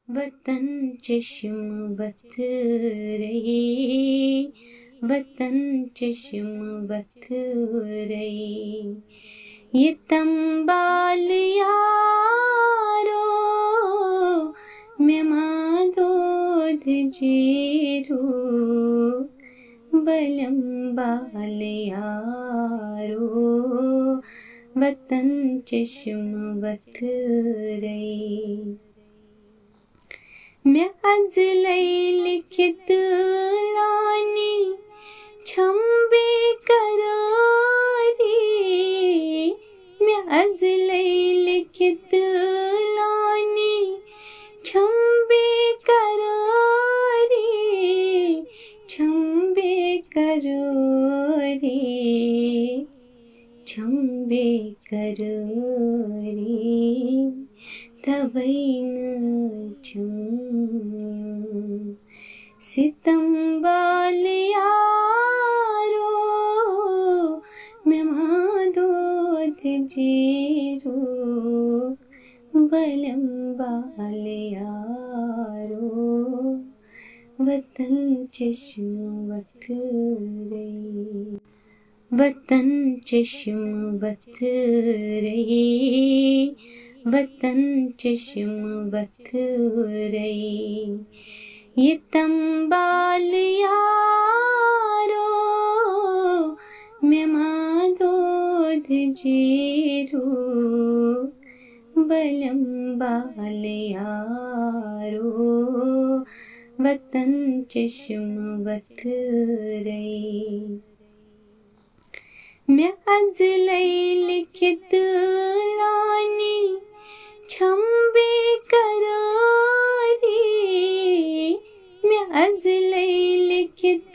वतन चश्म वत रही, वतन चश्म वत रही। ये तंबाल यारो मैं दूध जीरू, बलम बाल यारो वतन चश्म वत रही। मैं अज़लई लिखित लानी छंबे करारी, मैं अज़लई लिखित लानी छंबे करारी, छंबे करारी, छंबे करारी। तवैन छम्यूं सितम बाल यारो मैं दूध जीरू, बलम बाल यारो वतन चश्म वत रही। वतन चश्म वत रही, वतन चश्म वत रही। ये तंबाल यारो मैं दूध जीरू, बलम बाल यारो वतन चश्म वत रही। मैं अज़लई लिखित लानी छंबे करारी, मैं अज़लई लिखित